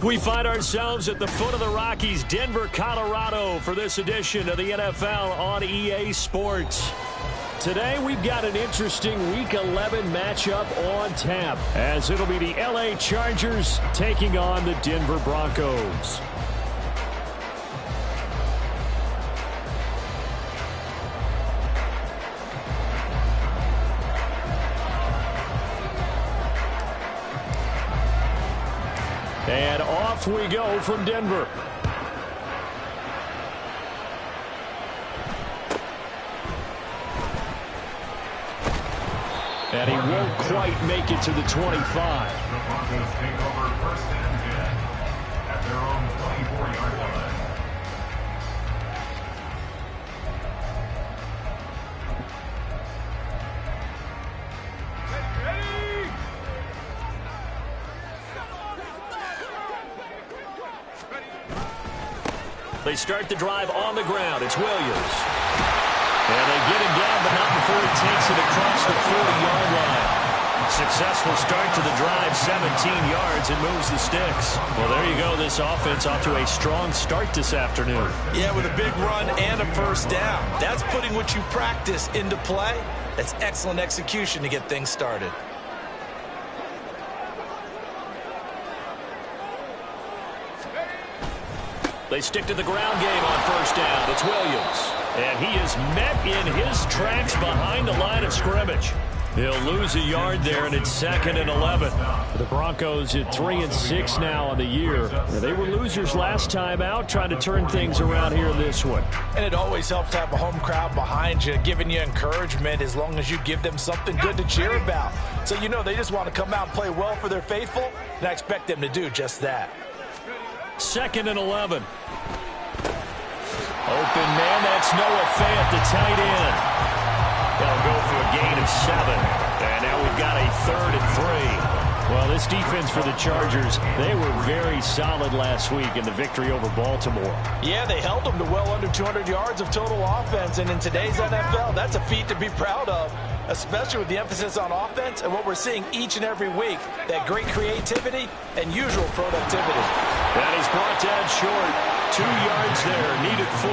We find ourselves at the foot of the Rockies, Denver, Colorado, for this edition of the NFL on EA Sports. Today, we've got an interesting Week 11 matchup on tap, as it'll be the LA Chargers taking on the Denver Broncos. And off we go from Denver. And he won't quite make it to the 25. The Broncos take over first and 10 at their own 24-yard line. They start the drive on the ground. It's Williams. And they get him down, but not before he takes it across the 40-yard line. Successful start to the drive, 17 yards, and moves the sticks. Well, there you go. This offense off to a strong start this afternoon. Yeah, with a big run and a first down. That's putting what you practice into play. That's excellent execution to get things started. They stick to the ground game on first down. It's Williams. And he is met in his tracks behind the line of scrimmage. He'll lose a yard there, and it's 2nd and 11. The Broncos at 3-6 now on the year. They were losers last time out, trying to turn things around here in this one. And it always helps to have a home crowd behind you, giving you encouragement as long as you give them something good to cheer about. So you know they just want to come out and play well for their faithful, and I expect them to do just that. 2nd and 11. Open man, that's Noah Fant, the tight end. They'll go for a gain of 7. And now we've got a 3rd and 3. Well, this defense for the Chargers, they were very solid last week in the victory over Baltimore. Yeah, they held them to well under 200 yards of total offense. And in today's NFL, that's a feat to be proud of, especially with the emphasis on offense and what we're seeing each and every week, that great creativity and usual productivity. That is brought down short. 2 yards there, needed 4.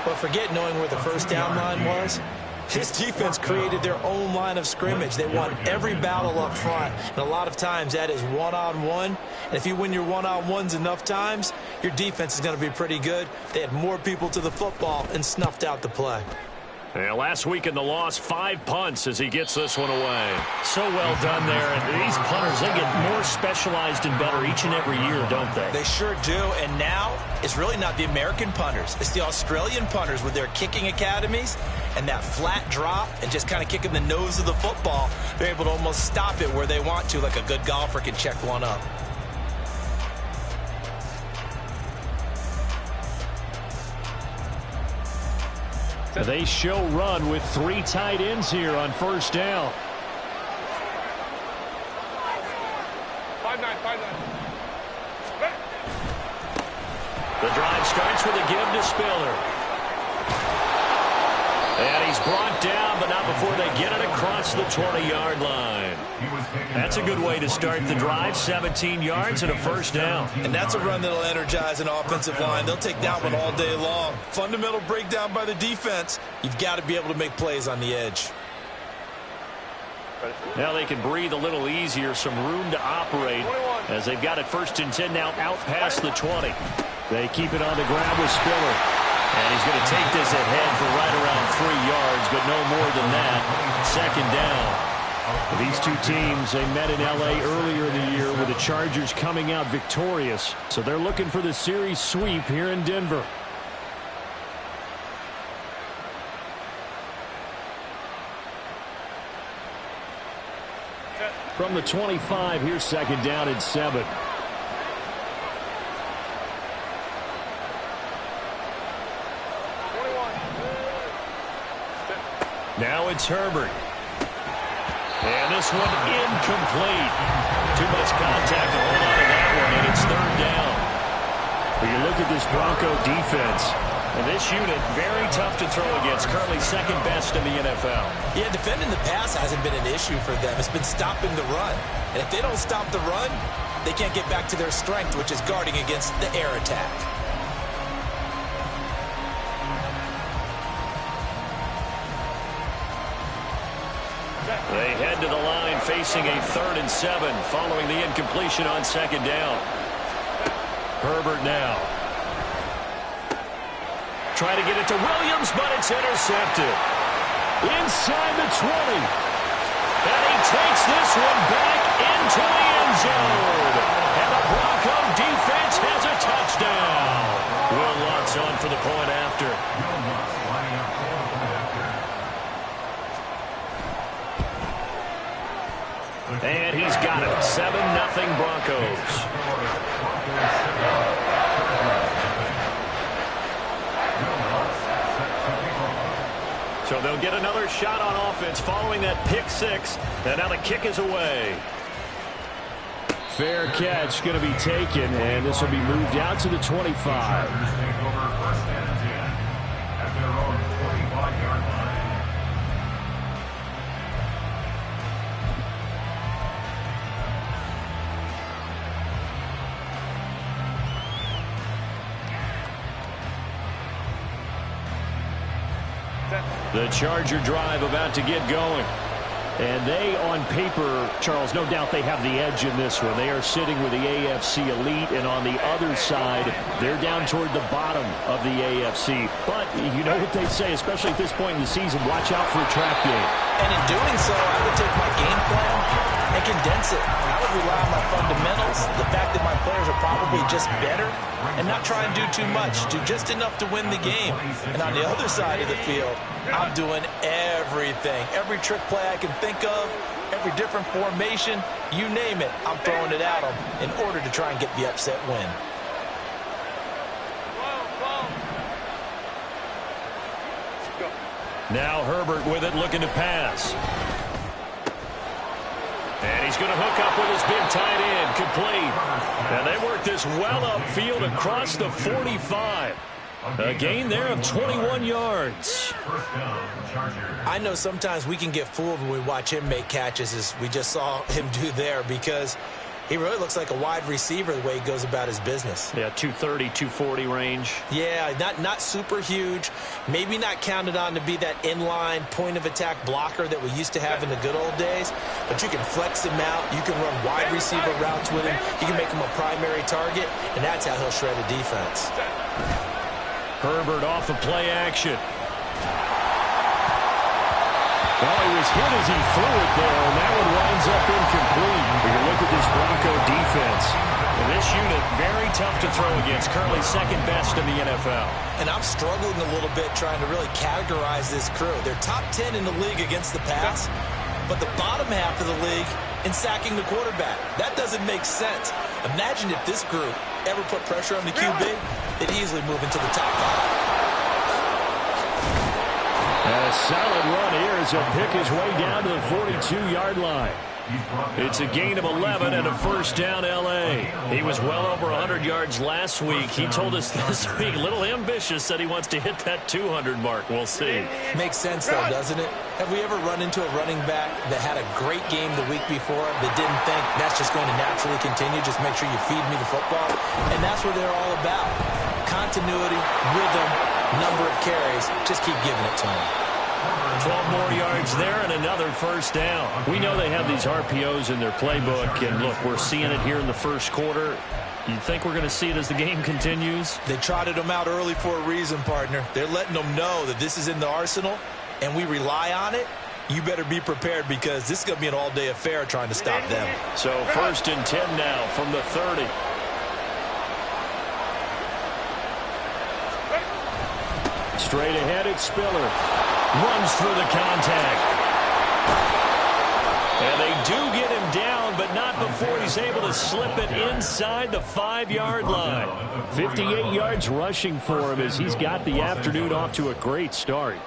But forget knowing where the first down line was. This defense created their own line of scrimmage. They won every battle up front, and a lot of times that is one-on-one. And if you win your one-on-ones enough times, your defense is going to be pretty good. They had more people to the football and snuffed out the play. Yeah, last week in the loss, 5 punts as he gets this one away. So well done there. And these punters, they get more specialized and better each and every year, don't they? They sure do. And now it's really not the American punters. It's the Australian punters with their kicking academies and that flat drop and just kind of kicking the nose of the football. They're able to almost stop it where they want to, like a good golfer can check one up. They show run with 3 tight ends here on first down. 5-9. The drive starts with a give to Spiller. And he's brought down, but not before they get it across the 20-yard line. That's a good way to start the drive, 17 yards and a first down. And that's a run that'll energize an offensive line. They'll take that one all day long. Fundamental breakdown by the defense. You've got to be able to make plays on the edge. Now they can breathe a little easier, some room to operate as they've got it 1st and 10 now out past the 20. They keep it on the ground with Spiller. And he's going to take this ahead for right around 3 yards, but no more than that. 2nd down. These two teams, they met in L.A. earlier in the year with the Chargers coming out victorious. So they're looking for the series sweep here in Denver. From the 25, here's 2nd down and 7. Now it's Herbert. And this one incomplete. Too much contact to hold on to that one, and it's 3rd down. When you look at this Bronco defense, and this unit, very tough to throw against, currently 2nd best in the NFL. Yeah, defending the pass hasn't been an issue for them. It's been stopping the run. And if they don't stop the run, they can't get back to their strength, which is guarding against the air attack. They head to the line facing a 3rd and 7 following the incompletion on 2nd down. Herbert now. Try to get it to Williams, but it's intercepted. Inside the 20. And he takes this one back into the end zone. And the Bronco defense has a touchdown. Will Lutz on for the point after. And he's got it. 7-0 Broncos. So they'll get another shot on offense following that pick 6. And now the kick is away. Fair catch going to be taken, and this will be moved out to the 25. The Charger drive about to get going. And they, on paper, Charles, no doubt they have the edge in this one. They are sitting with the AFC elite, and on the other side, they're down toward the bottom of the AFC. But you know what they say, especially at this point in the season, watch out for a trap game. And in doing so, I would take my game plan and condense it. I would rely on my fundamentals, the fact that my players are probably just better, and not try and do too much, do just enough to win the game. And on the other side of the field, I'm doing everything. Every trick play I can think of, every different formation, you name it, I'm throwing it at them in order to try and get the upset win. Now Herbert with it, looking to pass. And he's going to hook up with his big tight end, complete. And they work this well upfield across the 45. A gain there of 21 yards. I know sometimes we can get fooled when we watch him make catches, as we just saw him do there, because he really looks like a wide receiver the way he goes about his business. Yeah, 230, 240 range. Yeah, not super huge. Maybe not counted on to be that inline point-of-attack blocker that we used to have in the good old days. But you can flex him out. You can run wide receiver routes with him. You can make him a primary target, and that's how he'll shred a defense. Herbert off of play action. Well, he was hit as he threw it there, and that one winds up incomplete. When you look at this Bronco defense, and this unit, very tough to throw against, currently 2nd best in the NFL. And I'm struggling a little bit trying to really categorize this crew. They're top 10 in the league against the pass, but the bottom half of the league in sacking the quarterback. That doesn't make sense. Imagine if this group ever put pressure on the QB, they'd easily move into the top 5. And a solid run here as he'll pick his way down to the 42-yard line. It's a gain of 11 and a first down L.A. He was well over 100 yards last week. He told us this week, a little ambitious, said he wants to hit that 200 mark. We'll see. Makes sense, though, doesn't it? Have we ever run into a running back that had a great game the week before that didn't think that's just going to naturally continue? Just make sure you feed me the football. And that's what they're all about. Continuity, rhythm, number of carries. Just keep giving it to them. 12 more yards there and another first down. We know they have these RPOs in their playbook, and look, we're seeing it here in the first quarter. You think we're going to see it as the game continues? They trotted them out early for a reason, partner. They're letting them know that this is in the arsenal, and we rely on it. You better be prepared, because this is going to be an all-day affair trying to stop them. So 1st and 10 now from the 30. Straight ahead, it's Spiller. Runs through the contact. And they do get him down, but not before he's able to slip it inside the 5-yard line. 58 yards rushing for him as he's got the afternoon off to a great start.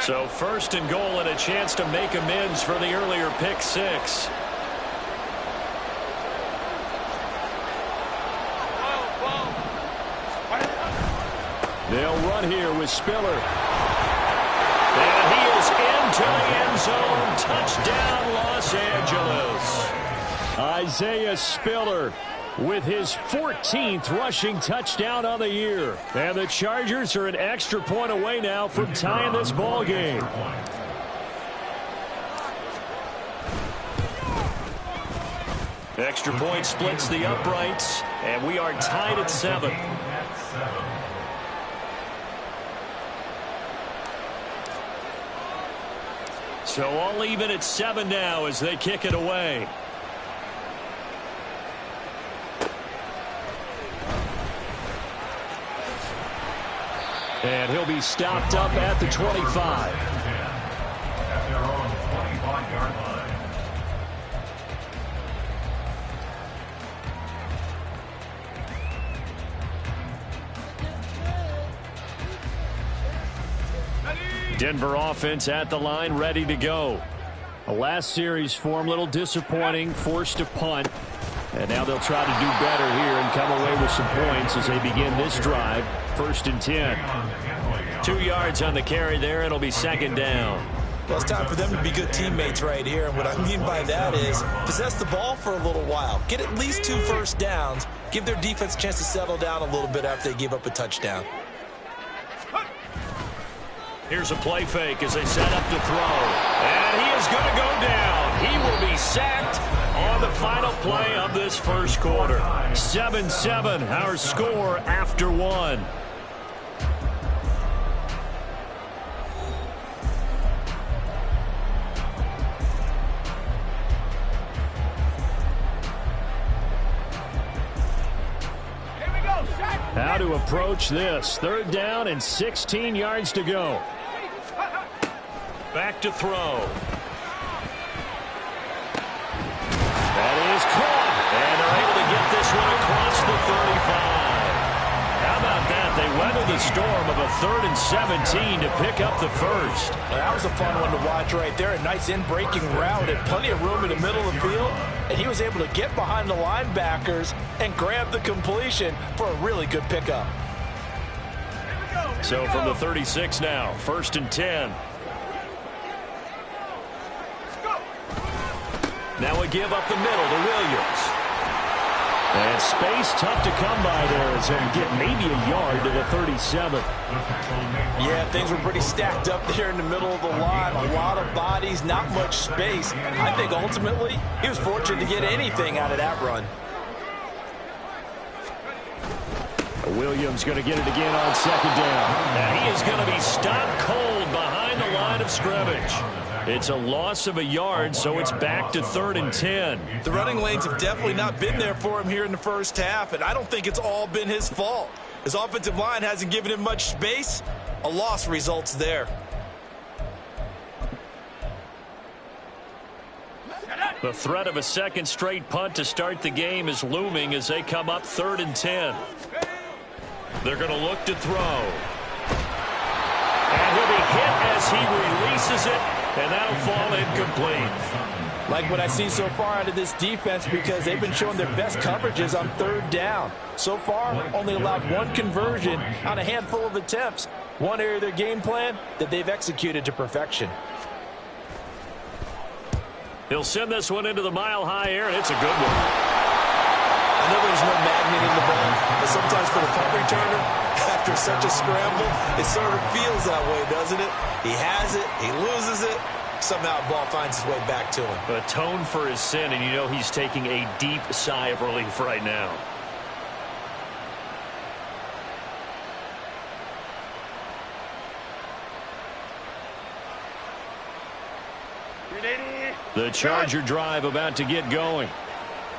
So 1st and goal and a chance to make amends for the earlier pick 6. They'll run here with Spiller. And he is into the end zone. Isaiah Spiller with his 14th rushing touchdown on the year. And the Chargers are an extra point away now from tying this ball game. Extra point splits the uprights, and we are tied at 7. So all even at 7 now as they kick it away. And he'll be stopped up at the 25. At their own 25-yard line. Denver offense at the line, ready to go. A last series form, a little disappointing, forced to punt. And now they'll try to do better here and come away with some points as they begin this drive. 1st and 10. 2 yards on the carry there. It'll be 2nd down. Well, it's time for them to be good teammates right here. And what I mean by that is possess the ball for a little while. Get at least 2 first downs. Give their defense a chance to settle down a little bit after they give up a touchdown. Here's a play fake as they set up to throw. And he is going to go down. He will be sacked on the final play of this first quarter. 7-7, our score after 1. How to approach this. 3rd down and 16 yards to go. Back to throw. That is caught. And they're able to get this one across the 35. How about that? They weathered the storm of a 3rd and 17 to pick up the first. That was a fun one to watch right there. A nice in-breaking route and plenty of room in the middle of the field. And he was able to get behind the linebackers and grab the completion for a really good pickup. So from the 36 now, 1st and 10. Now a give up the middle to Williams. And space tough to come by there as they get maybe a yard to the 37. Yeah, things were pretty stacked up there in the middle of the line. A lot of bodies, not much space. I think ultimately he was fortunate to get anything out of that run. Williams going to get it again on 2nd down. And he is going to be stopped cold behind the line of scrimmage. It's a loss of a yard, so it's back to 3rd and 10. The running lanes have definitely not been there for him here in the first half, and I don't think it's all been his fault. His offensive line hasn't given him much space. A loss results there. The threat of a 2nd straight punt to start the game is looming as they come up 3rd and 10. They're going to look to throw. And he'll be hit as he releases it, and that'll fall incomplete. Like what I see so far out of this defense, because they've been showing their best coverages on 3rd down. So far, only allowed 1 conversion on a handful of attempts. One area of their game plan that they've executed to perfection. He'll send this one into the mile-high air, and it's a good one. I know there's no magnet in the ball, but sometimes for the punt returner, after such a scramble, it sort of feels that way, doesn't it? He has it, he loses it, somehow the ball finds its way back to him. Atone for his sin, and you know he's taking a deep sigh of relief right now. The Charger drive about to get going.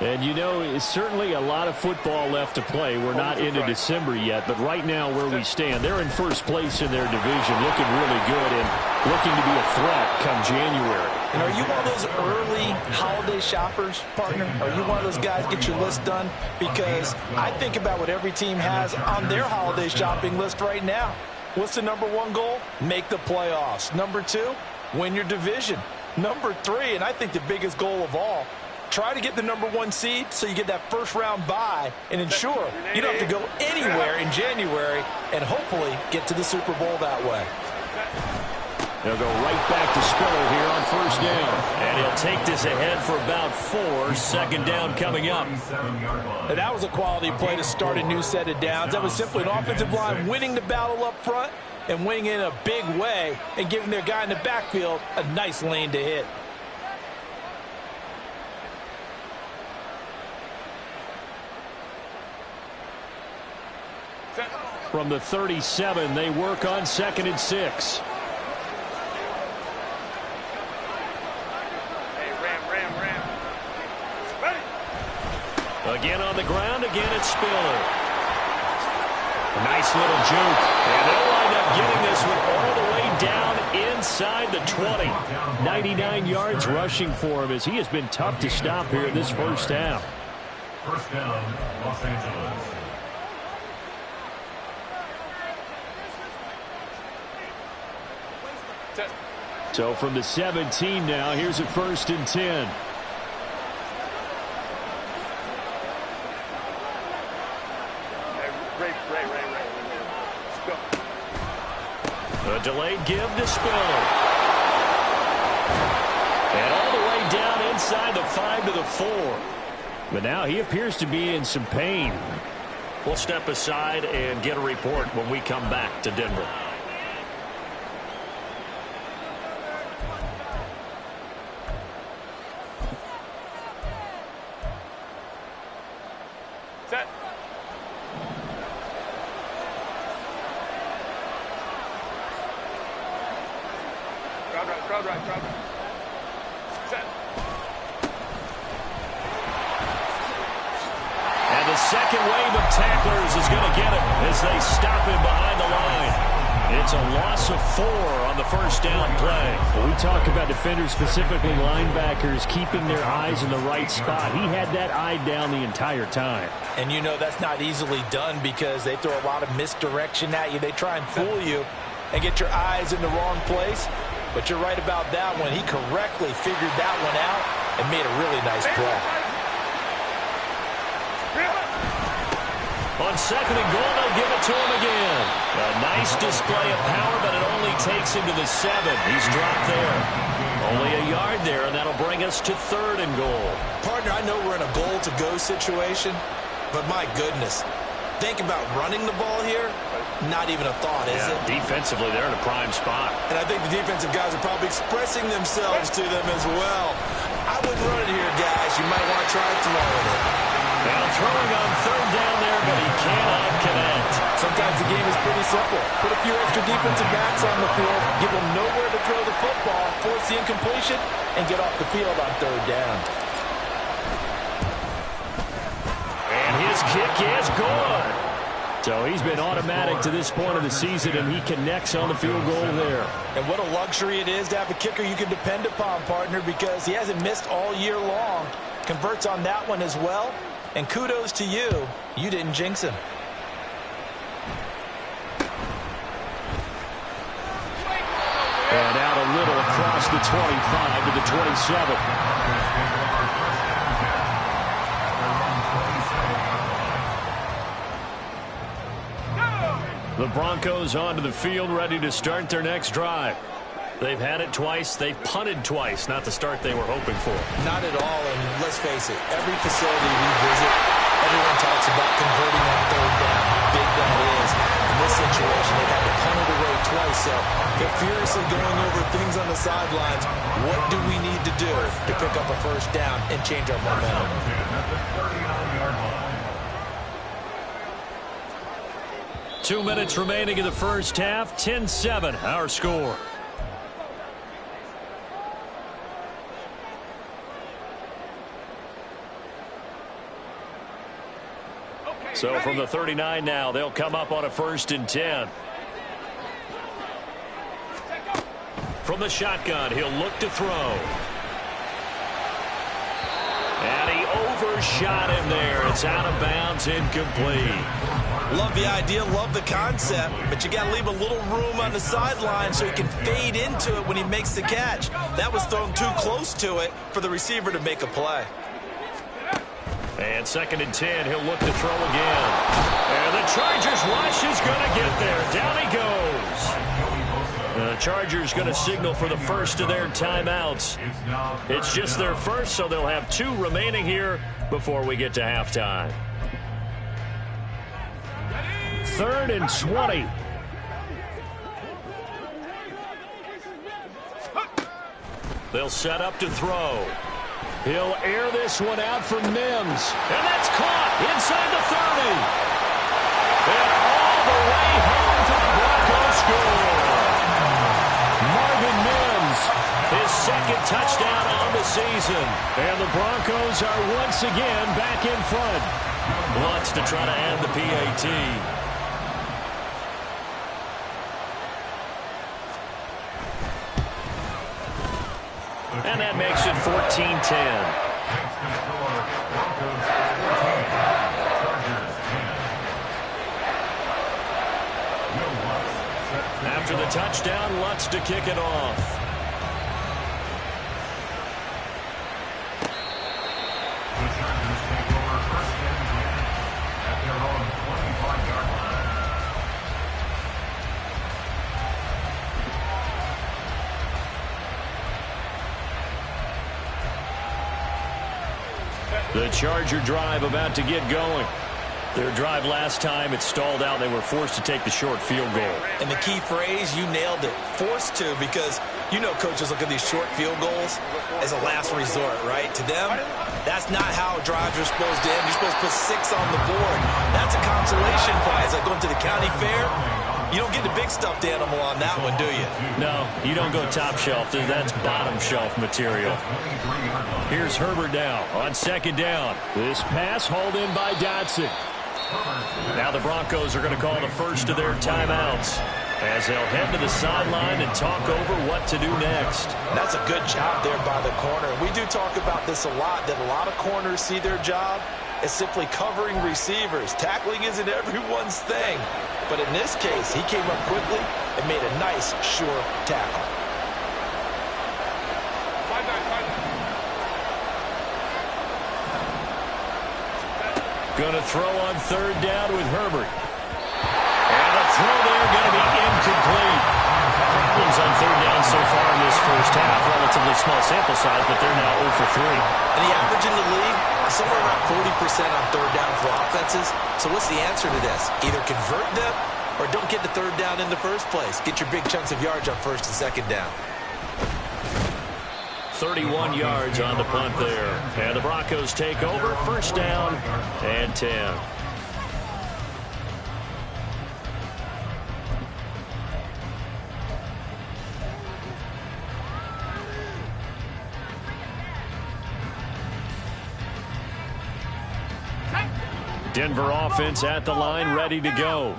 And, you know, it's certainly a lot of football left to play. We're not into December yet, but right now where we stand, they're in first place in their division, looking really good and looking to be a threat come January. And are you one of those early holiday shoppers, partner? Are you one of those guys get your list done? Because I think about what every team has on their holiday shopping list right now. What's the #1 goal? Make the playoffs. #2, win your division. #3, and I think the biggest goal of all, try to get the #1 seed so you get that first-round bye and ensure you don't have to go anywhere in January and hopefully get to the Super Bowl that way. They'll go right back to Spiller here on first down. And he'll take this ahead for about 4. Second down coming up. And that was a quality play to start a new set of downs. That was simply an offensive line winning the battle up front and winning in a big way and giving their guy in the backfield a nice lane to hit. From the 37, they work on 2nd and 6. Again on the ground, again it's Spiller. Nice little juke. And they'll wind up getting this one all the way down inside the 20. 99 yards rushing for him as he has been tough to stop here in this first half. First down, Los Angeles. So from the 17 now, here's a 1st and 10. A delayed give to Spiller. And all the way down inside the 5 to the 4. But now he appears to be in some pain. We'll step aside and get a report when we come back to Denver. Set. Crowd right. Set. And the second wave of tacklers is going to get him as they stop him behind the line. It's a loss of 4 on the first down play. When we talk about defenders, specifically linebackers, keeping their eyes in the right spot. He had that eye down the entire time. And you know that's not easily done because they throw a lot of misdirection at you. They try and fool you and get your eyes in the wrong place. But you're right about that one. He correctly figured that one out and made a really nice play. On 2nd and goal, they'll give it to him again. A nice display of power, but it only takes him to the 7. He's dropped there. Only a yard there, and that'll bring us to 3rd and goal. Partner, I know we're in a goal-to-go situation, but my goodness. Think about running the ball here. Not even a thought, is it? Defensively, they're in a prime spot. And I think the defensive guys are probably expressing themselves to them as well. I wouldn't run it here, guys. You might want to try throwing it. Now throwing on 3rd down there, but he cannot connect. Sometimes the game is pretty simple. Put a few extra defensive backs on the field, give them nowhere to throw the football, force the incompletion, and get off the field on 3rd down. And his kick is good. So he's been automatic to this point of the season, and he connects on the field goal there. And what a luxury it is to have a kicker you can depend upon, partner, because he hasn't missed all year long. Converts on that one as well. And kudos to you. You didn't jinx him. And out a little across the 25 to the 27. The Broncos onto the field, ready to start their next drive. They've had it twice. They've punted twice. Not the start they were hoping for. Not at all, and let's face it, every facility we visit, everyone talks about converting on 3rd down, how big that is. In this situation, they've had to punt it away twice, so they're furiously going over things on the sidelines. What do we need to do to pick up a 1st down and change our momentum? 2 minutes remaining in the first half. 10-7, our score. So from the 39 now, they'll come up on a 1st and 10. From the shotgun, he'll look to throw. And he overshot him there. It's out of bounds, incomplete. Love the idea, love the concept, but you got to leave a little room on the sideline so he can fade into it when he makes the catch. That was thrown too close to it for the receiver to make a play. And 2nd and 10, he'll look to throw again. And the Chargers rush is going to get there. Down he goes. The Chargers going to signal for the first of their timeouts. It's just their first, so they'll have 2 remaining here before we get to halftime. 3rd and 20. They'll set up to throw. He'll air this one out for Mims. And that's caught inside the 30. And all the way home for the Broncos score. Marvin Mims, his 2nd touchdown on the season. And the Broncos are once again back in front. Wants to try to add the PAT. And that makes it 14-10. After the touchdown, Lutz to kick it off. The Chargers take over 1st and 10 at their own 25-yard line. The Charger drive about to get going. Their drive last time, it stalled out. They were forced to take the short field goal. And the key phrase, you nailed it, forced to, because you know coaches look at these short field goals as a last resort, right? To them, that's not how drives are supposed to end. You're supposed to put 6 on the board. That's a consolation prize. Like going to the county fair, you don't get the big stuffed animal on that one, do you? No, you don't go top shelf. That's bottom shelf material. Here's Herbert now on 2nd down. This pass hauled in by Dotson. Now the Broncos are going to call the first of their timeouts as they'll head to the sideline and talk over what to do next. That's a good job there by the corner. We do talk about this a lot, that a lot of corners see their job as simply covering receivers. Tackling isn't everyone's thing. But in this case, he came up quickly and made a nice, sure tackle. Going to throw on 3rd down with Herbert. And the throw there going to be incomplete. Problems on 3rd down so far in this first half. Relatively small sample size, but they're now 0 for 3. And the average in the league is somewhere around 40% on 3rd down for offenses. So what's the answer to this? Either convert them or don't get the 3rd down in the first place. Get your big chunks of yards on 1st and 2nd down. 31 yards on the punt there. And the Broncos take over, 1st down and 10. Denver offense at the line, ready to go.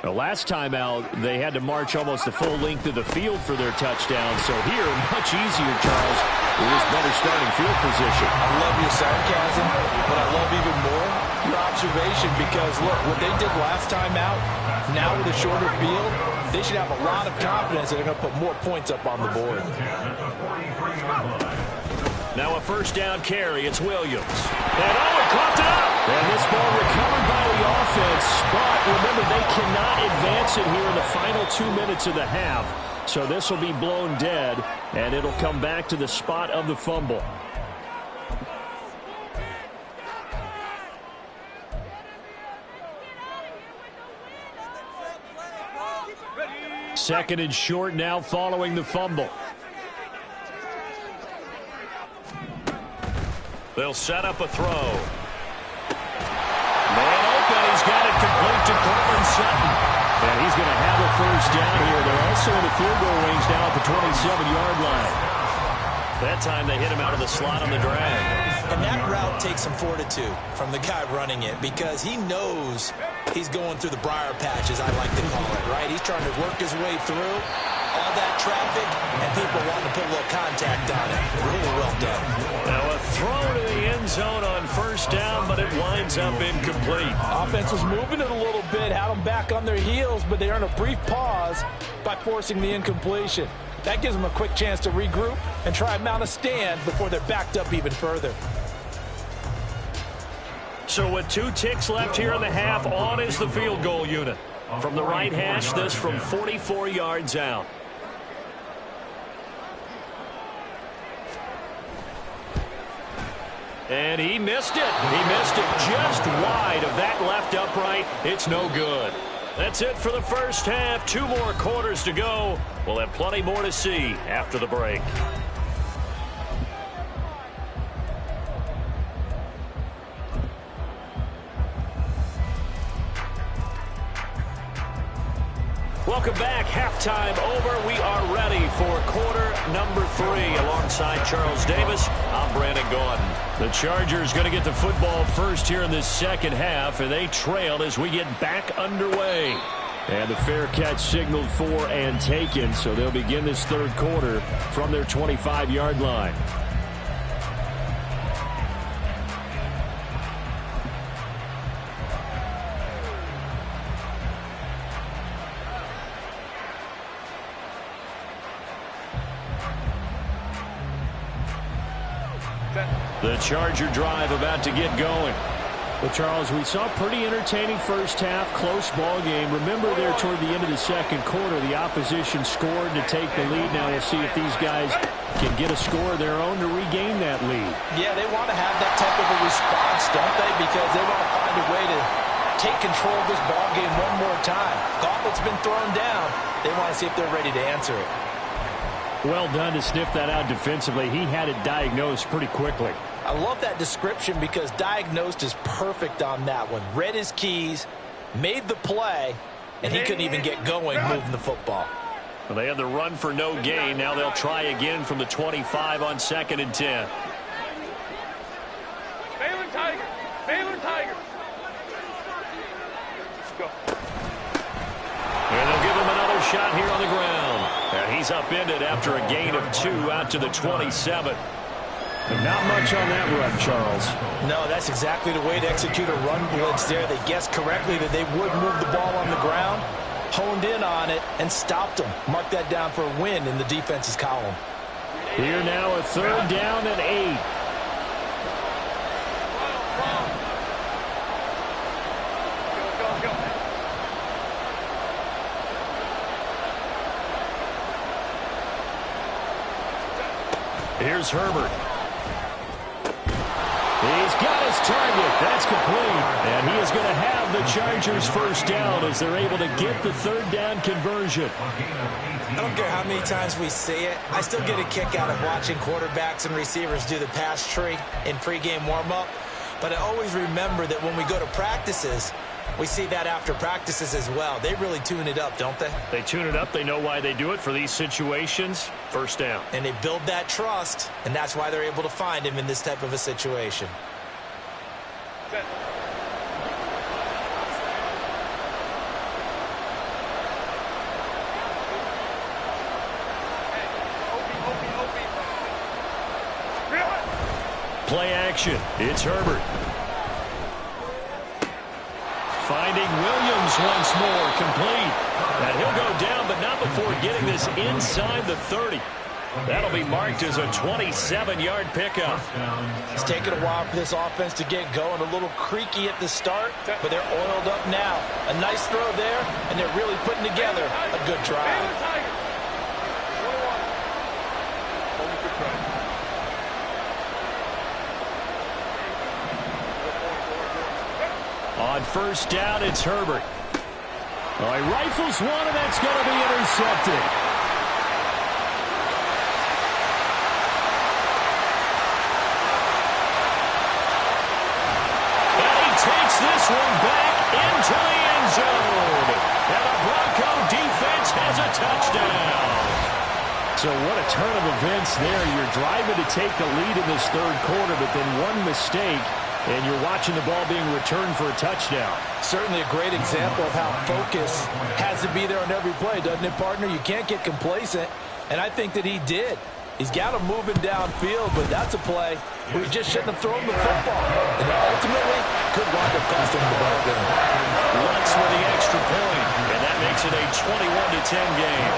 The last time out, they had to march almost the full length of the field for their touchdown. So here, much easier, Charles, with this better starting field position. I love your sarcasm, but I love even more your observation because, look, what they did last time out, now with a shorter field, they should have a lot of confidence that they're going to put more points up on the board. Now a 1st down carry. It's Williams. And he caught it up. And this ball recovered by the offense. But remember, they cannot advance it here in the final 2 minutes of the half. So this will be blown dead, and it'll come back to the spot of the fumble. Second and short now following the fumble. They'll set up a throw. Man open. He's got it complete to Courtland Sutton. And he's going to have a 1st down here. They're also in the field goal range now at the 27-yard line. That time they hit him out of the slot on the drag. And that route takes some fortitude from the guy running it because he knows he's going through the briar patch, as I like to call it, right? He's trying to work his way through all that traffic, and people want to put a little contact on it. Really well done. Now a throw to the end zone on 1st down, but it winds up incomplete. Offense was moving it a little bit, had them back on their heels, but they earned a brief pause by forcing the incompletion. That gives them a quick chance to regroup and try and mount a stand before they're backed up even further. So with 2 ticks left here in the half, on is the field goal unit. From the right hash, this from 44 yards out. And he missed it. He missed it just wide of that left upright. It's no good. That's it for the first half. 2 more quarters to go. We'll have plenty more to see after the break. Welcome back. Halftime over. We are ready for quarter number 3. Alongside Charles Davis, I'm Brandon Gaudin. The Chargers going to get the football first here in this second half, and they trailed as we get back underway. And the fair catch signaled for and taken, so they'll begin this third quarter from their 25-yard line. The Charger drive about to get going. Well, Charles, we saw a pretty entertaining first half, close ball game. Remember there toward the end of the second quarter, the opposition scored to take the lead. Now we'll see if these guys can get a score of their own to regain that lead. Yeah, they want to have that type of a response, don't they? Because they want to find a way to take control of this ball game one more time. Gauntlet's been thrown down. They want to see if they're ready to answer it. Well done to sniff that out defensively. He had it diagnosed pretty quickly. I love that description because diagnosed is perfect on that one. Read his keys, made the play, and he couldn't even get going moving the football. Well, they had the run for no gain. Now they'll try again from the 25 on 2nd and 10. Baylor Tigers. Baylor Tigers. Go. And they'll give him another shot here on the ground. And he's upended after a gain of 2 out to the 27. And not much on that run, Charles. No, that's exactly the way to execute a run blitz there. They guessed correctly that they would move the ball on the ground, honed in on it, and stopped them. Mark that down for a win in the defense's column. Here now, a 3rd down and 8. Here's Herbert. He's got his target. That's complete. And he is going to have the Chargers first down as they're able to get the 3rd down conversion. I don't care how many times we see it. I still get a kick out of watching quarterbacks and receivers do the pass tree in pregame warm-up. But I always remember that when we go to practices, we see that after practices as well. They really tune it up, don't they? They tune it up. They know why they do it for these situations. First down. And they build that trust, and that's why they're able to find him in this type of a situation. Set. Play action. It's Herbert. Finding Williams once more, complete. And he'll go down, but not before getting this inside the 30. That'll be marked as a 27-yard pickup. It's taken a while for this offense to get going. A little creaky at the start, but they're oiled up now. A nice throw there, and they're really putting together a good drive. On first down, it's Herbert. He rifles one, and that's going to be intercepted. And he takes this one back into the end zone. And the Bronco defense has a touchdown. So what a turn of events there. You're driving to take the lead in this third quarter, but then one mistake, and you're watching the ball being returned for a touchdown. Certainly a great example of how focus has to be there on every play, doesn't it, partner? You can't get complacent, and I think that he did. He's got him moving downfield, but that's a play where he just shouldn't have thrown the football. And ultimately, could wind up costing him the ball game. Lutz with the extra point, and that makes it a 21-10 game.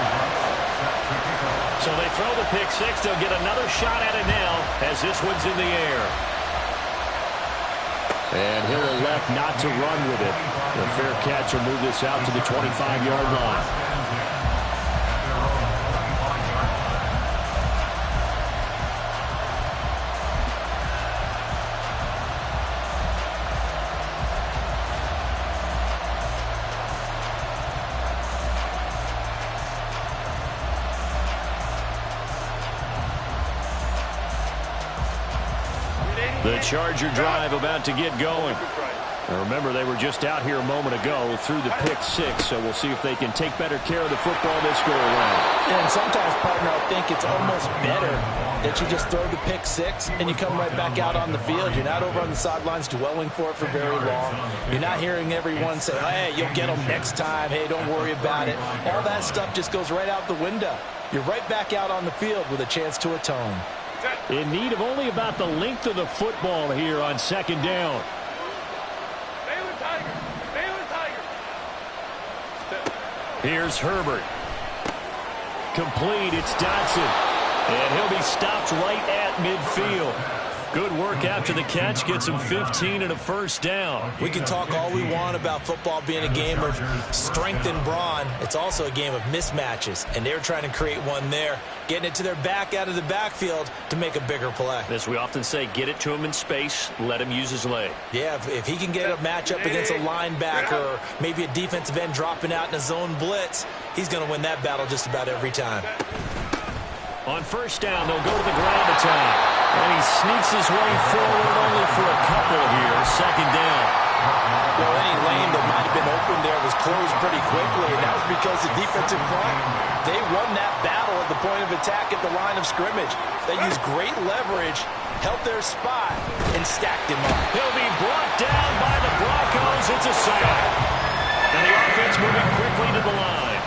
So they throw the pick six. They'll get another shot at it now as this one's in the air. And he'll elect not to run with it. The fair catch will move this out to the 25-yard line. The Charger drive about to get going. Now remember, they were just out here a moment ago through the pick six, so we'll see if they can take better care of the football this go around. And sometimes, partner, I think it's almost better that you just throw the pick six and you come right back out on the field. You're not over on the sidelines dwelling for it for very long. You're not hearing everyone say, hey, you'll get them next time. Hey, don't worry about it. All that stuff just goes right out the window. You're right back out on the field with a chance to atone. In need of only about the length of the football here on second down. Here's Herbert. Complete. It's Dotson. And he'll be stopped right at midfield. Good work after the catch. Gets him 15 and a first down. We can talk all we want about football being a game of strength and brawn. It's also a game of mismatches, and they're trying to create one there, getting it to their back out of the backfield to make a bigger play. As we often say, get it to him in space, let him use his leg. Yeah, if he can get a matchup against a linebacker or maybe a defensive end dropping out in a zone blitz, he's going to win that battle just about every time. On first down, they'll go to the ground attack. And he sneaks his way forward only for a couple here. Second down. Well, any lane that might have been open there was closed pretty quickly, and that was because the defensive front, they won that battle at the point of attack at the line of scrimmage. They used great leverage, held their spot, and stacked him up. He'll be brought down by the Broncos. It's a sack. And the offense moving quickly to the line.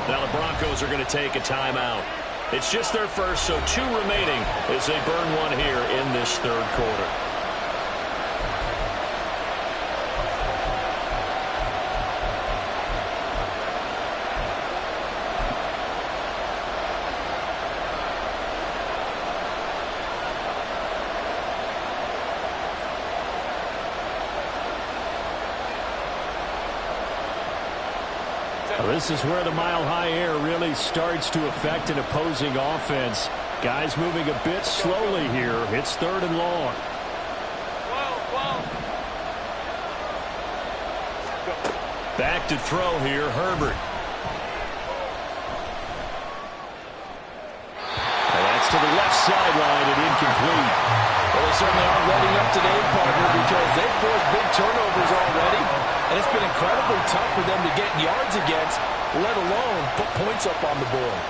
Now the Broncos are going to take a timeout. It's just their first, so 2 remaining as they burn one here in this third quarter. This is where the mile-high air really starts to affect an opposing offense. Guys moving a bit slowly here. It's third and long. Back to throw here, Herbert. And that's to the left sideline and incomplete. Well, they certainly aren't letting up today, partner, because they've forced big turnovers already. And it's been incredibly tough for them to get yards against, let alone put points up on the board.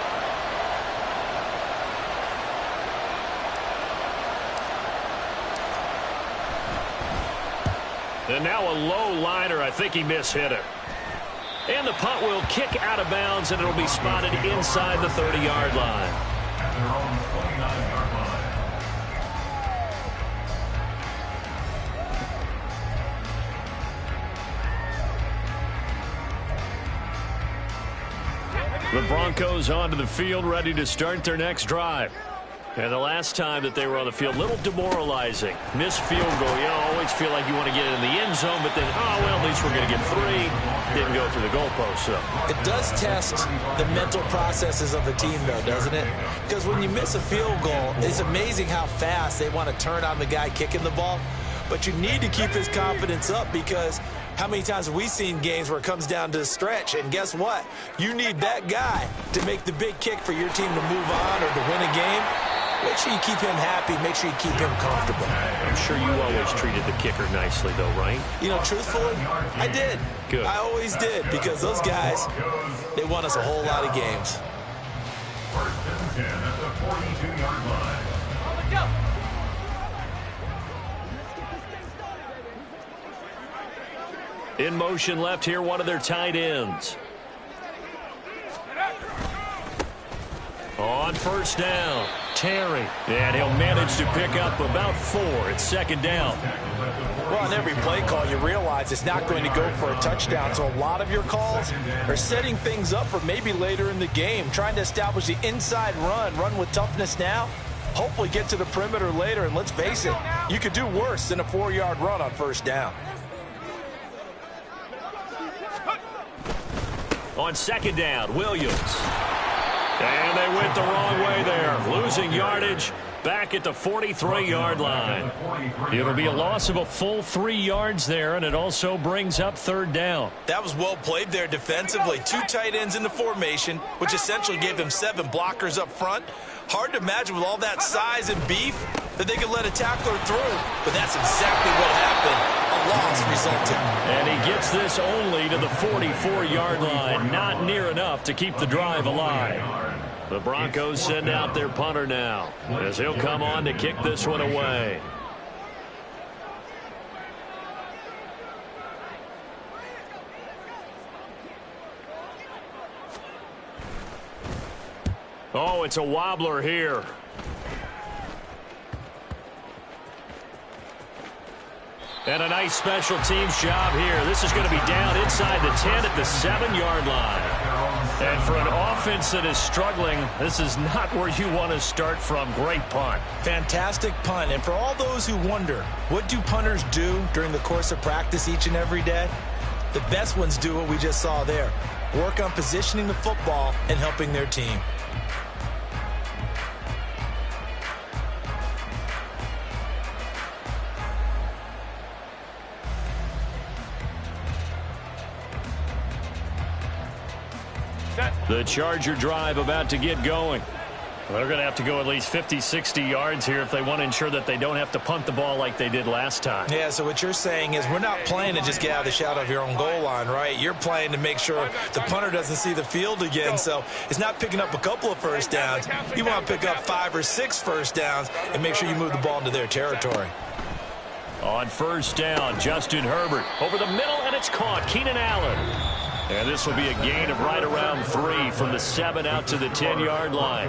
And now a low liner. I think he mishit it. And the punt will kick out of bounds, and it'll be spotted inside the 30-yard line. At their own 29-yard line. The Broncos onto the field, ready to start their next drive. And the last time that they were on the field, a little demoralizing. Missed field goal. You always feel like you want to get it in the end zone, but then, oh, well, at least we're going to get 3. Didn't go through the goalpost, so. It does test the mental processes of the team, though, doesn't it? Because when you miss a field goal, it's amazing how fast they want to turn on the guy kicking the ball. But you need to keep his confidence up, because how many times have we seen games where it comes down to the stretch, and guess what? You need that guy to make the big kick for your team to move on or to win a game. Make sure you keep him happy. Make sure you keep him comfortable. I'm sure you always treated the kicker nicely, though, right? You know, truthfully, I did. Good. I always did, because those guys, they won us a whole lot of games. First and 10 at the 42-yard line. In motion left here, one of their tight ends. On first down, Terry. And he'll manage to pick up about 4 at second down. Well, on every play call, you realize it's not going to go for a touchdown. So a lot of your calls are setting things up for maybe later in the game, trying to establish the inside run with toughness now, hopefully get to the perimeter later. And let's face it, you could do worse than a 4-yard run on first down. On second down, Williams. And they went the wrong way there, losing yardage back at the 43-yard line. It'll be a loss of a full 3 yards there, and it also brings up third down. That was well played there defensively. 2 tight ends in the formation, which essentially gave them 7 blockers up front. Hard to imagine with all that size and beef that they could let a tackler through. But that's exactly what happened. A loss resulted. And he gets this only to the 44-yard line. Not near enough to keep the drive alive. The Broncos send out their punter now, as he'll come on to kick this one away. Oh, it's a wobbler here. And a nice special teams job here. This is going to be down inside the 10 at the 7-yard line. And for an offense that is struggling, this is not where you want to start from. Great punt. Fantastic punt. And for all those who wonder, what do punters do during the course of practice each and every day? The best ones do what we just saw there. Work on positioning the football and helping their team. The Charger drive about to get going. They're going to have to go at least 50, 60 yards here if they want to ensure that they don't have to punt the ball like they did last time. Yeah, so what you're saying is we're not playing to just get out of the shadow of your own goal line, right? You're playing to make sure the punter doesn't see the field again. So it's not picking up a couple of first downs. You want to pick up 5 or 6 first downs and make sure you move the ball into their territory. On first down, Justin Herbert over the middle, and it's caught. Keenan Allen. And this will be a gain of right around 3 from the 7 out to the 10-yard line.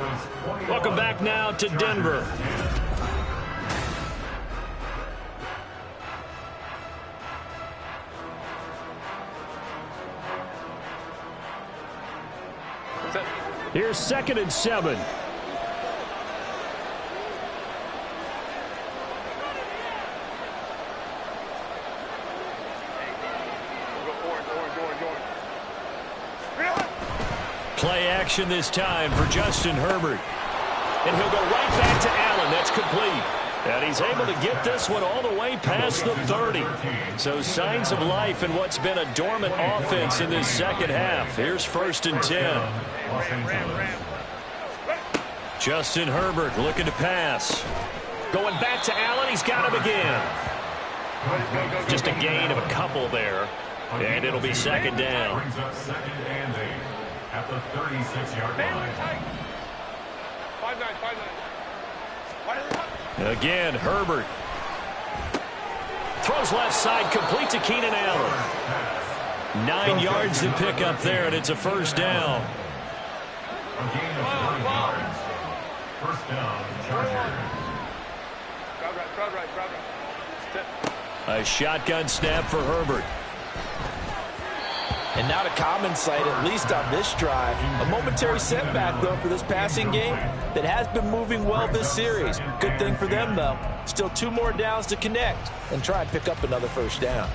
Welcome back now to Denver. Here's 2nd and 7. Play action this time for Justin Herbert. And he'll go right back to Allen. That's complete. And he's able to get this one all the way past the 30. So signs of life in what's been a dormant offense in this second half. Here's 1st and 10. Justin Herbert looking to pass. Going back to Allen. He's got him again. Just a gain of a couple there. And it'll be 2nd down. At the 36-yard line. 5-9. Again, Herbert. Throws left side, complete to Keenan Allen. 9 yards to pick up there, and it's a 1st down. A gain of 3 yards. 1st down, Chargers. Crowd right. A shotgun snap for Herbert. And not a common sight, at least on this drive. A momentary setback, though, for this passing game that has been moving well this series. Good thing for them, though. Still 2 more downs to connect and try and pick up another 1st down.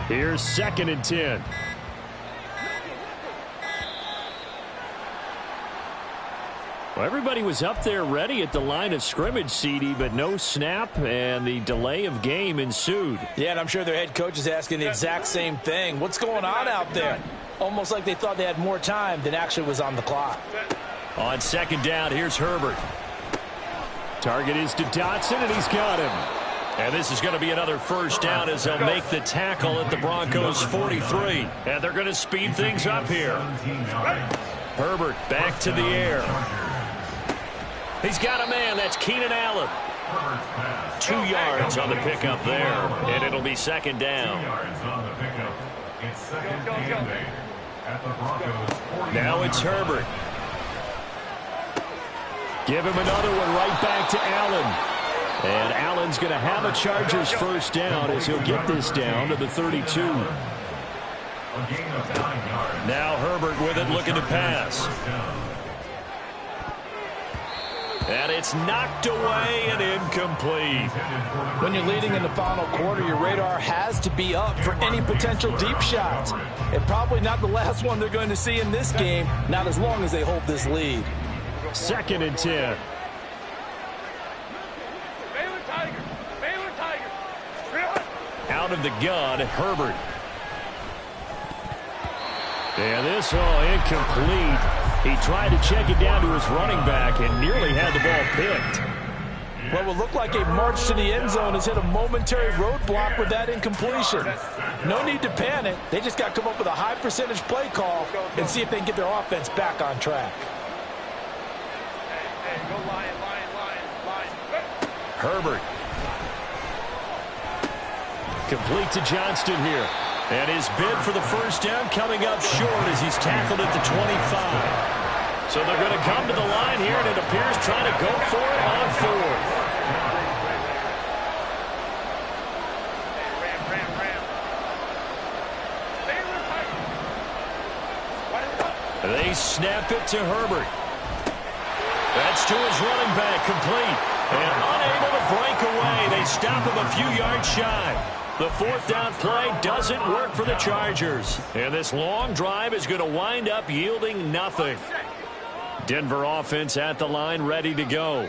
Here's 2nd and 10. Well, everybody was up there ready at the line of scrimmage, CD, but no snap, and the delay of game ensued. Yeah, and I'm sure their head coach is asking the exact same thing. What's going on out there? Almost like they thought they had more time than actually was on the clock. On 2nd down, here's Herbert. Target is to Dotson, and he's got him. And this is going to be another 1st down as they'll make the tackle at the Broncos' 43. And they're going to speed things up here. Herbert back to the air. He's got a man. That's Keenan Allen. 2 yards on the pickup there. And it'll be 2nd down. Now it's Herbert. Give him another one right back to Allen. And Allen's going to have a Chargers 1st down as he'll get this down to the 32. Now Herbert with it, looking to pass. And it's knocked away and incomplete. When you're leading in the final quarter, your radar has to be up for any potential deep shots. And probably not the last one they're going to see in this game, not as long as they hold this lead. 2nd and 10. Out of the gun, Herbert. And this all incomplete. He tried to check it down to his running back and nearly had the ball picked. What will look like a march to the end zone has hit a momentary roadblock with that incompletion. No need to panic. They just got to come up with a high percentage play call and see if they can get their offense back on track. Go line. Herbert. Complete to Johnston here. And his bid for the first down coming up short as he's tackled at the 25. So they're going to come to the line here, and it appears trying to go for it on 4th. They snap it to Herbert. That's to his running back, complete. And unable to break away. They stop him a few yards shy. The 4th down play doesn't work for the Chargers. And this long drive is going to wind up yielding nothing. Denver offense at the line, ready to go.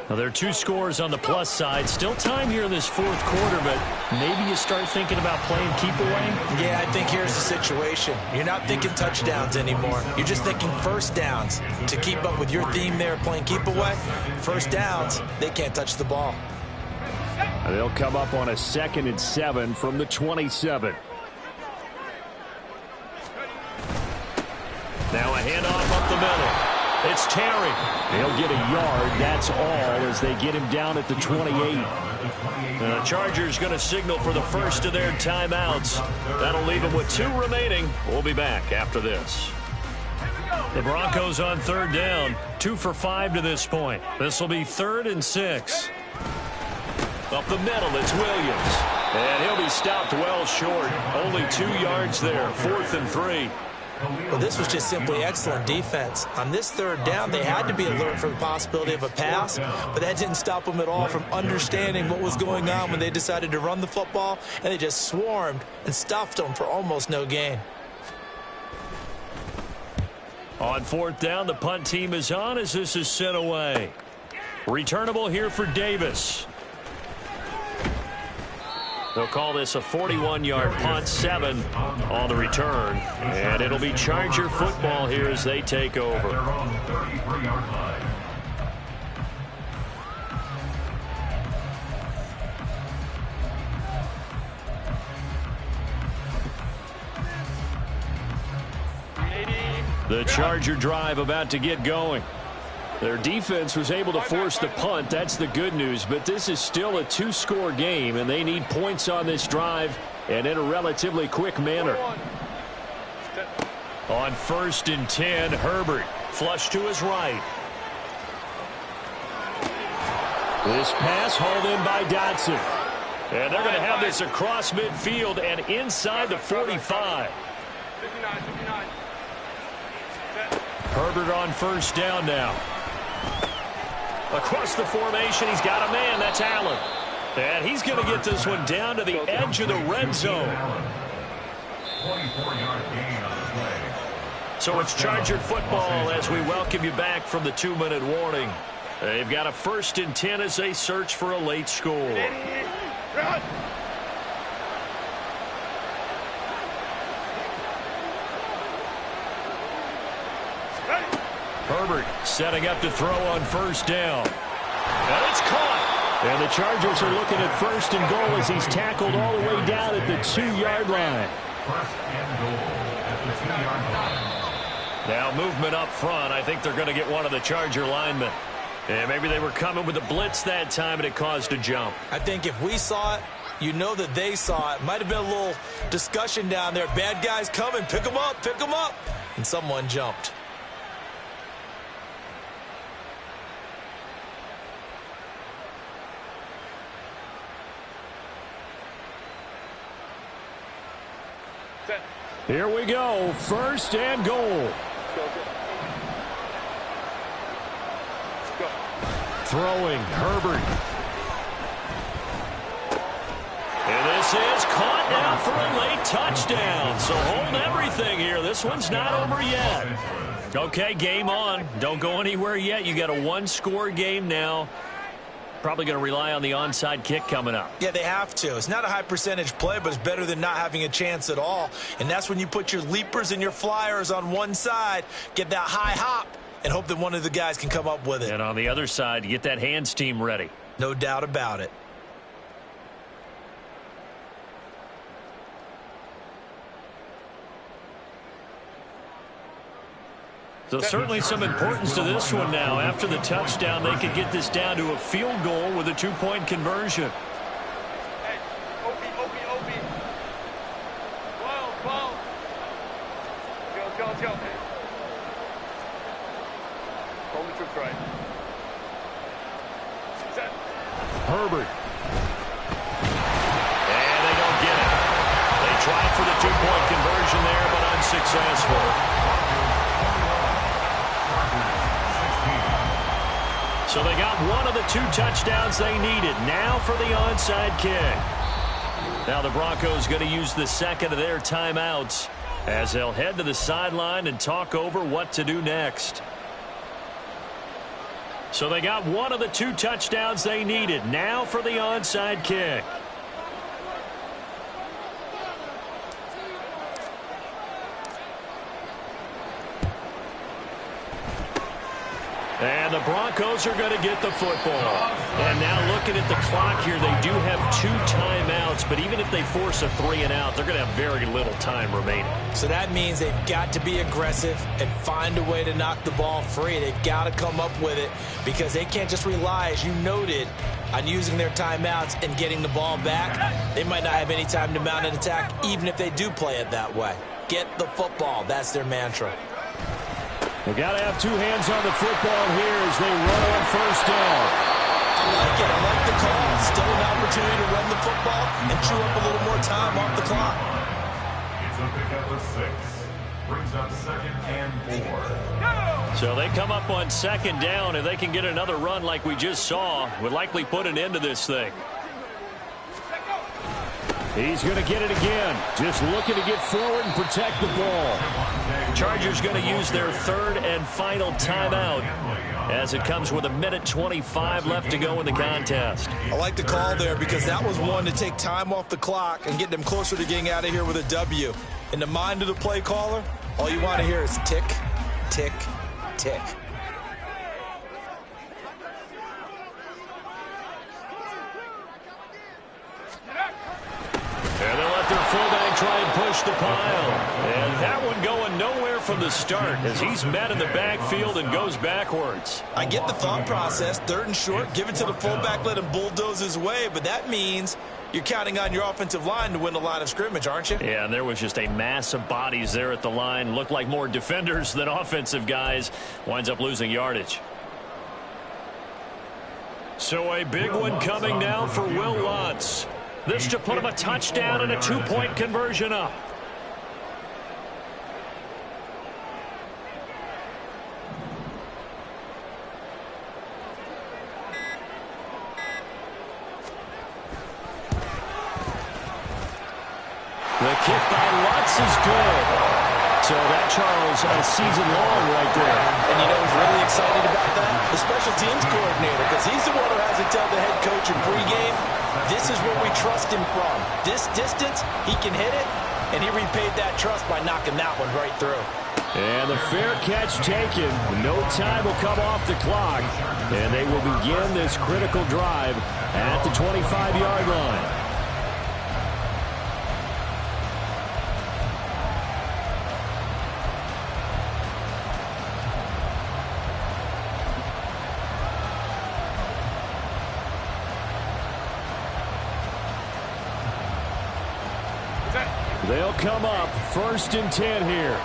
Now, there are 2 scores on the plus side. Still time here in this 4th quarter, but maybe you start thinking about playing keep away? Yeah, I think here's the situation. You're not thinking touchdowns anymore. You're just thinking first downs. To keep up with your theme there, playing keep away, first downs, they can't touch the ball. They'll come up on a 2nd and 7 from the 27. Now a handoff up the middle. It's Terry. He'll get a yard. That's all as they get him down at the 28. The Chargers going to signal for the first of their timeouts. That'll leave them with 2 remaining. We'll be back after this. The Broncos on 3rd down. 2 for 5 to this point. This will be 3rd and 6. Up the middle, it's Williams. And he'll be stopped well short. Only 2 yards there. 4th and 3. Well, this was just simply excellent defense. On this 3rd down, they had to be alert for the possibility of a pass, but that didn't stop them at all from understanding what was going on when they decided to run the football, and they just swarmed and stuffed them for almost no gain. On 4th down, the punt team is on as this is sent away. Returnable here for Davis. They'll call this a 41-yard punt, 7 on the return. And it'll be Charger football here as they take over. The Charger drive about to get going. Their defense was able to force the punt. That's the good news. But this is still a 2-score game, and they need points on this drive and in a relatively quick manner. On 1st and 10, Herbert flush to his right. This pass hauled in by Dotson. And they're going to have this across midfield and inside the 45. 59. Herbert on 1st down now. Across the formation, he's got a man. That's Allen. And he's going to get this one down to the edge of the red zone. 24-yard gain on the play. So it's Charger football as we welcome you back from the 2-minute warning. They've got a 1st and 10 as they search for a late score. Herbert setting up to throw on 1st down. And it's caught. And the Chargers are looking at 1st and goal as he's tackled all the way down at the 2-yard line. 1st and goal at the 2-yard line. Now movement up front. I think they're going to get one of the Charger linemen. And maybe they were coming with a blitz that time and it caused a jump. I think if we saw it, you know that they saw it. Might have been a little discussion down there. Bad guys coming. Pick them up. Pick them up. And someone jumped. Here we go. 1st and goal. Go. Throwing, Herbert. And this is caught now for a late touchdown. So hold everything here. This one's not over yet. Okay, game on. Don't go anywhere yet. You got a one-score game now. Probably going to rely on the onside kick coming up. Yeah, they have to. It's not a high percentage play, but it's better than not having a chance at all. And that's when you put your leapers and your flyers on one side, get that high hop, and hope that one of the guys can come up with it. And on the other side, you get that hands team ready. No doubt about it. So certainly some importance to this one now. After the touchdown, they could get this down to a field goal with a two-point conversion. Hey, OP. 12. Go. Hold the troops right. Set. Herbert. And they don't get it. They tried for the two-point conversion there, but unsuccessful. So they got one of the two touchdowns they needed. Now for the onside kick. Now the Broncos going to use the second of their timeouts as they'll head to the sideline and talk over what to do next. So they got one of the two touchdowns they needed. Now for the onside kick. And the Broncos are going to get the football. And now looking at the clock here, they do have two timeouts, but even if they force a 3-and-out, they're going to have very little time remaining. So that means they've got to be aggressive and find a way to knock the ball free. They've got to come up with it because they can't just rely, as you noted, on using their timeouts and getting the ball back. They might not have any time to mount an attack, even if they do play it that way. Get the football. That's their mantra. They got to have two hands on the football here as they run on first down. I like it. I like the call. Still an opportunity to run the football and chew up a little more time off the clock. It's a pickup of 6. Brings up 2nd and 4. So they come up on second down, and they can get another run like we just saw. Would likely put an end to this thing. He's going to get it again. Just looking to get forward and protect the ball. Chargers going to use their third and final timeout as it comes with 1:25 left to go in the contest. I like the call there because that was one to take time off the clock and get them closer to getting out of here with a W. In the mind of the play caller, all you want to hear is tick, tick, tick. And they'll let their fullback try and push the pile. And that one going nowhere from the start as he's met in the backfield and goes backwards. I get the thought process. 3rd and short, give it to the fullback, let him bulldoze his way. But that means you're counting on your offensive line to win the line of scrimmage, aren't you? Yeah, and there was just a mass of bodies there at the line. Looked like more defenders than offensive guys. Winds up losing yardage. So a big one coming now for Will Lutz. This to put him a touchdown and a two-point conversion up. The kick by Lutz is good. So that, Charles, a season long right there. And you know who's really excited about that? The special teams coordinator, because he's the one who has to tell the head coach in pregame, this is where we trust him from. This distance, he can hit it, and he repaid that trust by knocking that one right through. And the fair catch taken. No time will come off the clock, and they will begin this critical drive at the 25-yard line. They'll come up 1st and 10 here.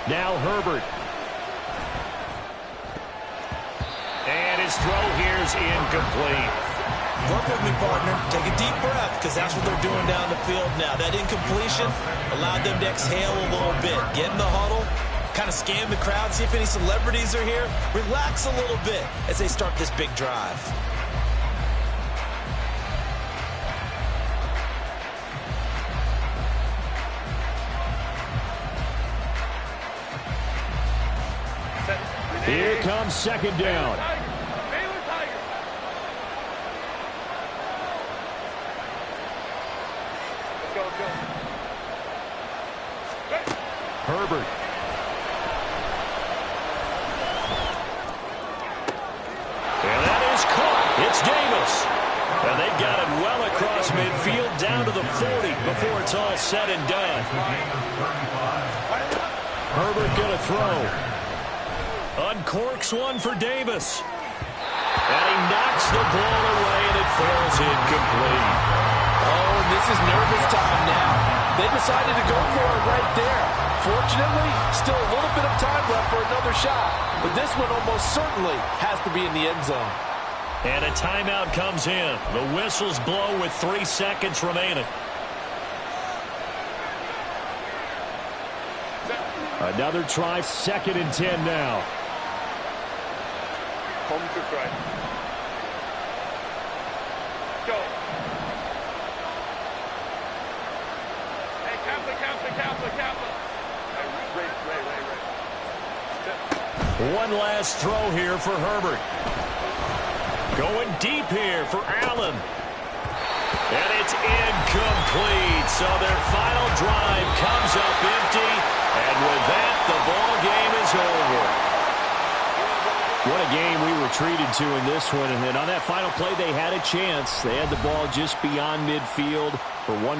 Now Herbert. And his throw here is incomplete. Work with me, partner. Take a deep breath, because that's what they're doing down the field now. That incompletion allowed them to exhale a little bit. Get in the huddle, Kind of scan the crowd, see if any celebrities are here. Relax a little bit as they start this big drive. Here comes second down. Baylor Tiger. Let's go, let's go. Herbert. And that is caught. It's Davis. And they've got it well across midfield down to the 40 before it's all said and done. Herbert going to throw. Uncorks one for Davis. And he knocks the ball away, and it falls incomplete. Oh, and this is nervous time now. They decided to go for it right there. Fortunately, still a little bit of time left for another shot. But this one almost certainly has to be in the end zone. And a timeout comes in. The whistles blow with 3 seconds remaining. Another try, 2nd and 10 now. Home to right. Go. Hey, Kaplan. Ray. One last throw here for Herbert. Going deep here for Allen. And it's incomplete. So their final drive comes up empty. And with that, the ball game is over. What a game we were treated to in this one. And then on that final play, they had a chance. They had the ball just beyond midfield for one.